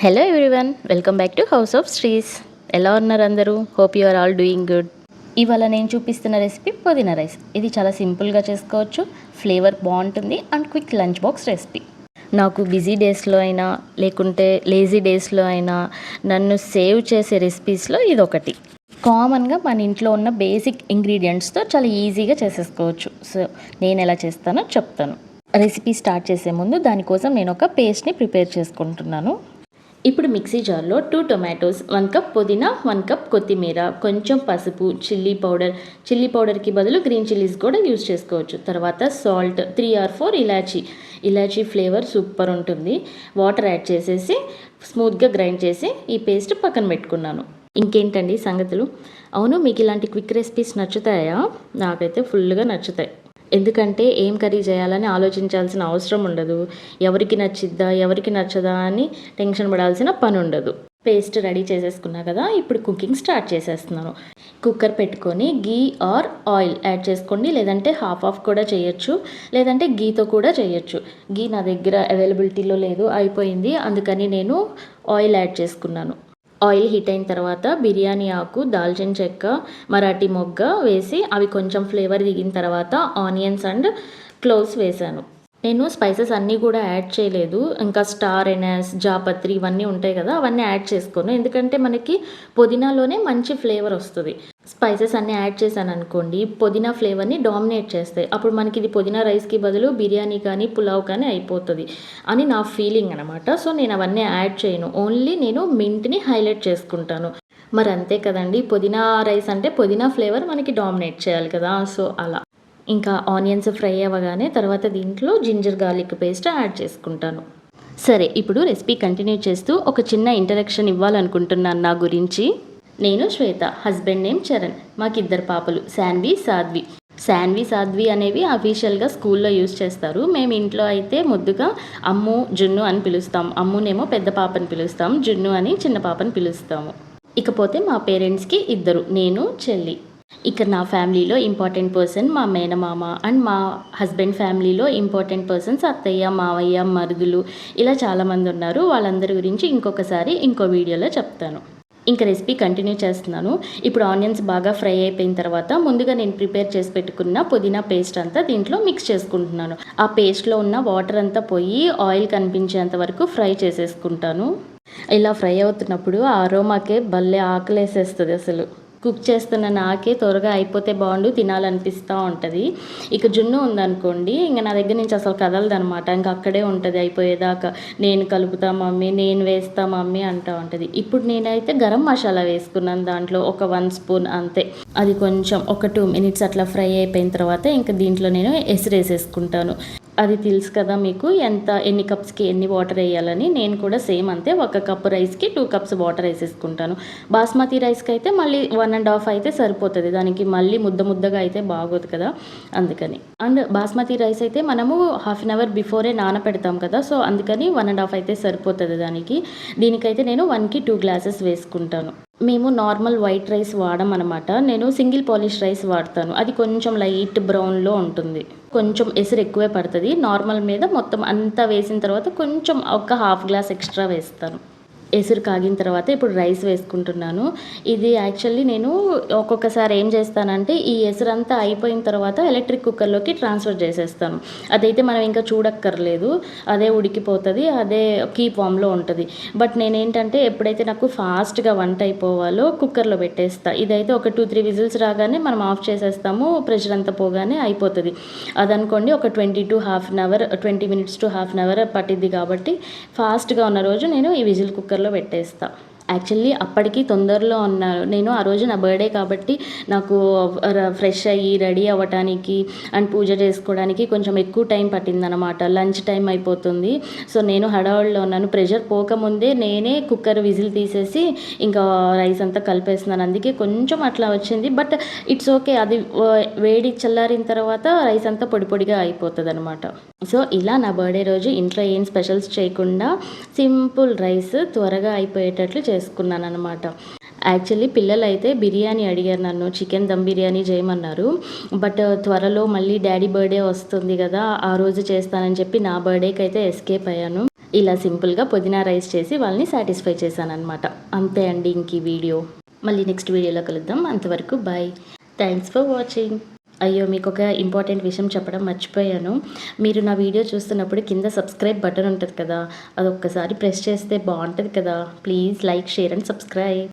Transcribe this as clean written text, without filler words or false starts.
Hello everyone, welcome back to house of Srees. ఎలా ఉన్నారు అందరూ? Hope you are all doing good. ఇవాళ నేను చూపిస్తున్న రెసిపీ పుదీనా రైస్. ఇది చాలా సింపుల్గా చేసుకోవచ్చు, ఫ్లేవర్ బాగుంటుంది and quick lunch box recipe. నాకు బిజీ డేస్లో అయినా లేకుంటే లేజీ డేస్లో అయినా నన్ను సేవ్ చేసే రెసిపీస్లో ఇది ఒకటి. కామన్గా మన ఇంట్లో ఉన్న బేసిక్ ఇంగ్రీడియంట్స్తో చాలా ఈజీగా చేసేసుకోవచ్చు. సో నేను ఎలా చేస్తానో చెప్తాను. రెసిపీ స్టార్ట్ చేసే ముందు దానికోసం నేను ఒక పేస్ట్ని ప్రిపేర్ చేసుకుంటున్నాను. ఇప్పుడు మిక్సీ జార్లో 2 టొమాటోస్, 1 కప్ పుదీనా, 1 కప్ కొత్తిమీర, కొంచెం పసుపు, చిల్లీ పౌడర్కి బదులు గ్రీన్ చిల్లీస్ కూడా యూజ్ చేసుకోవచ్చు. తర్వాత salt, 3 or 4 elaichi flavour super ఉంటుంది. వాటర్ యాడ్ చేసేసి స్మూత్గా గ్రైండ్ చేసి ఈ పేస్ట్ పక్కన పెట్టుకున్నాను. ఇంకేంటండి సంగతులు? అవును, మీకు ఇలాంటి క్విక్ రెసిపీస్ నచ్చుతాయా? నాకైతే ఫుల్గా నచ్చుతాయి. ఎందుకంటే ఏం కర్రీ చేయాలని ఆలోచించాల్సిన అవసరం ఉండదు. ఎవరికి నచ్చిద్దా ఎవరికి నచ్చదా అని టెన్షన్ పడాల్సిన పని ఉండదు. పేస్ట్ రెడీ చేసేసుకున్నా కదా, ఇప్పుడు కుకింగ్ స్టార్ట్ చేసేస్తున్నాను. కుక్కర్ పెట్టుకొని గీ ఆర్ ఆయిల్ యాడ్ చేసుకోండి, లేదంటే హాఫ్ కూడా చేయొచ్చు, లేదంటే గీతో కూడా చేయొచ్చు. గీ నా దగ్గర అవైలబిలిటీలో లేదు, అయిపోయింది. అందుకని నేను ఆయిల్ యాడ్ చేసుకున్నాను. ఆయిల్ హీట్ అయిన తర్వాత బిర్యానీ ఆకు, దాల్చిన చెక్క, మరాఠీ మొగ్గ వేసి అవి కొంచెం ఫ్లేవర్ దిగిన తర్వాత ఆనియన్స్ అండ్ క్లోవ్స్ వేసాను. నేను స్పైసెస్ అన్నీ కూడా యాడ్ చేయలేదు. ఇంకా స్టార్ ఎనస్, జాపత్రి ఇవన్నీ ఉంటాయి కదా, అవన్నీ యాడ్ చేసుకోను. ఎందుకంటే మనకి పుదీనాలోనే మంచి ఫ్లేవర్ వస్తుంది. స్పైసెస్ అన్నీ యాడ్ చేశాను అనుకోండి, పుదీనా ఫ్లేవర్ని డామినేట్ చేస్తాయి. అప్పుడు మనకి ఇది పుదీనా రైస్కి బదులు బిర్యానీ కానీ పులావ్ కానీ అయిపోతుంది అని నా ఫీలింగ్ అనమాట. సో నేను అవన్నీ యాడ్ చేయను. ఓన్లీ నేను మింట్ని హైలైట్ చేసుకుంటాను. మరి అంతే కదండి, పుదీనా రైస్ అంటే పుదీనా ఫ్లేవర్ మనకి డామినేట్ చేయాలి కదా. సో అలా ఇంకా ఆనియన్స్ ఫ్రై అవ్వగానే తర్వాత దీంట్లో జింజర్ గార్లిక్ పేస్ట్ యాడ్ చేసుకుంటాను. సరే, ఇప్పుడు రెసిపీ కంటిన్యూ చేస్తూ ఒక చిన్న ఇంట్రడక్షన్ ఇవ్వాలనుకుంటున్నాను నా గురించి. నేను శ్వేత, హస్బెండ్ నేమ్ చరణ్, మాకిద్దరు పాపలు శాన్వి, సాధ్వి అనేవి అఫీషియల్గా స్కూల్లో యూజ్ చేస్తారు. మేము ఇంట్లో అయితే ముద్దుగా అమ్ము, జున్ను అని పిలుస్తాం. అమ్మునేమో పెద్ద పాపని పిలుస్తాం, జున్ను అని చిన్న పాపని పిలుస్తాము. ఇకపోతే మా పేరెంట్స్కి ఇద్దరు, నేను, చెల్లి. ఇక్కడ నా ఫ్యామిలీలో ఇంపార్టెంట్ పర్సన్ మా మేనమామ అండ్ మా హస్బెండ్ ఫ్యామిలీలో ఇంపార్టెంట్ పర్సన్స్ అత్తయ్య, మావయ్య, మరుదులు, ఇలా చాలామంది ఉన్నారు. వాళ్ళందరి గురించి ఇంకొకసారి ఇంకో వీడియోలో చెప్తాను. ఇంకా రెసిపీ కంటిన్యూ చేస్తున్నాను. ఇప్పుడు ఆనియన్స్ బాగా ఫ్రై అయిపోయిన తర్వాత ముందుగా నేను ప్రిపేర్ చేసి పెట్టుకున్న పుదీనా పేస్ట్ అంతా దీంట్లో మిక్స్ చేసుకుంటున్నాను. ఆ పేస్ట్లో ఉన్న వాటర్ అంతా పోయి ఆయిల్ కనిపించేంత వరకు ఫ్రై చేసేసుకుంటాను. ఇలా ఫ్రై అవుతున్నప్పుడు ఆ అరోమాకే భలే ఆకలేసేస్తుంది. అసలు కుక్ చేస్తున్న నాకే త్వరగా అయిపోతే బాగుండు, తినాలనిపిస్తూ ఉంటుంది. ఇక జున్ను ఉందనుకోండి, ఇంకా నా దగ్గర నుంచి అసలు కదలదనమాట. ఇంకా అక్కడే ఉంటుంది అయిపోయేదాకా. నేను కలుపుతా మమ్మీ, నేను వేస్తా మమ్మీ అంటూ ఉంటుంది. ఇప్పుడు నేనైతే గరం మసాలా వేసుకున్నాను దాంట్లో ఒక 1 స్పూన్ అంతే. అది కొంచెం ఒక 2 minutes అట్లా ఫ్రై అయిపోయిన తర్వాత ఇంకా దీంట్లో నేను ఎసురేసేసుకుంటాను. అది తెలుసు కదా మీకు, ఎన్ని కప్స్కి ఎన్ని వాటర్ వేయాలని. నేను కూడా సేమ్ అంతే, 1 కప్ రైస్కి 2 cups వాటర్ వేసేసుకుంటాను. బాస్మతి రైస్కి అయితే మళ్ళీ 1.5 అయితే సరిపోతుంది. దానికి మళ్ళీ ముద్దగా అయితే బాగోదు కదా, అందుకని. అండ్ బాస్మతి రైస్ అయితే మనము 1/2 hour బిఫోరే నానపెడతాం కదా, సో అందుకని 1.5 అయితే సరిపోతుంది దానికి. దీనికైతే నేను 1కి 2 glasses వేసుకుంటాను. మేము నార్మల్ వైట్ రైస్ వాడమన్నమాట. నేను సింగిల్ పాలిష్ రైస్ వాడతాను. అది కొంచెం లైట్ బ్రౌన్లో ఉంటుంది, కొంచెం ఎసురు ఎక్కువే పడుతుంది. నార్మల్ మీద మొత్తం అంతా వేసిన తర్వాత కొంచెం ఒక 1/2 glass ఎక్స్ట్రా వేస్తాను. ఎసురు కాగిన తర్వాత ఇప్పుడు రైస్ వేసుకుంటున్నాను. ఇది యాక్చువల్లీ నేను ఒక్కొక్కసారి ఏం చేస్తానంటే ఈ ఎసురంతా అయిపోయిన తర్వాత ఎలక్ట్రిక్ కుక్కర్లోకి ట్రాన్స్ఫర్ చేసేస్తాను. అదైతే మనం ఇంకా చూడక్కర్లేదు, అదే ఉడికిపోతుంది, అదే కీప్ వామ్లో ఉంటుంది. బట్ నేనేంటంటే ఎప్పుడైతే నాకు ఫాస్ట్గా వంట అయిపోవాలో కుక్కర్లో పెట్టేస్తా. ఇదైతే ఒక 2-3 విజిల్స్ రాగానే మనం ఆఫ్ చేసేస్తాము, ప్రెషర్ అంతా పోగానే అయిపోతుంది. అదనుకోండి ఒక 20 minutes to half an hour పట్టిద్ది. కాబట్టి ఫాస్ట్గా ఉన్న రోజు నేను ఈ విజిల్ కుక్కర్లో పెట్టేస్తా. యాక్చువల్లీ అప్పటికి తొందరలో ఉన్నాను నేను. ఆ రోజు నా బర్త్డే కాబట్టి నాకు ఫ్రెష్ అయ్యి రెడీ అవ్వటానికి అండ్ పూజ చేసుకోవడానికి కొంచెం ఎక్కువ టైం పట్టిందనమాట. లంచ్ టైం అయిపోతుంది. సో నేను హడావుడిలో ఉన్నాను. ప్రెషర్ పోకముందే నేనే కుక్కర్ విజిల్ తీసేసి ఇంకా రైస్ అంతా కలిపేస్తున్నాను. అందుకే కొంచెం అట్లా వచ్చింది. బట్ ఇట్స్ ఓకే, అది వేడి చల్లారిన తర్వాత రైస్ అంతా పొడిగా అయిపోతుంది అనమాట. సో ఇలా నా బర్త్డే రోజు ఇంట్లో ఏం స్పెషల్స్ చేయకుండా సింపుల్ రైస్ త్వరగా అయిపోయేటట్లు చేసుకున్నాను అనమాట. యాక్చువల్లీ పిల్లలు అయితే బిర్యానీ అడిగారు నన్ను, చికెన్ దమ్ బిర్యానీ చేయమన్నారు. బట్ త్వరలో మళ్ళీ డాడీ బర్త్డే వస్తుంది కదా, ఆ రోజు చేస్తానని చెప్పి నా బర్త్డేకి అయితే ఎస్కేప్ అయ్యాను. ఇలా సింపుల్గా పుదీనా రైస్ చేసి వాళ్ళని సాటిస్ఫై చేశాను అనమాట. అంతే అండి ఇంక ఈ వీడియో. మళ్ళీ నెక్స్ట్ వీడియోలో కలుద్దాం. అంతవరకు బాయ్. Thanks for watching. అయ్యో, మీకు ఒక ఇంపార్టెంట్ విషయం చెప్పడం మర్చిపోయాను. మీరు నా వీడియో చూస్తున్నప్పుడు కింద సబ్స్క్రైబ్ బటన్ ఉంటుంది కదా, అది ఒక్కసారి ప్రెస్ చేస్తే బాగుంటుంది కదా. Please like, share and subscribe.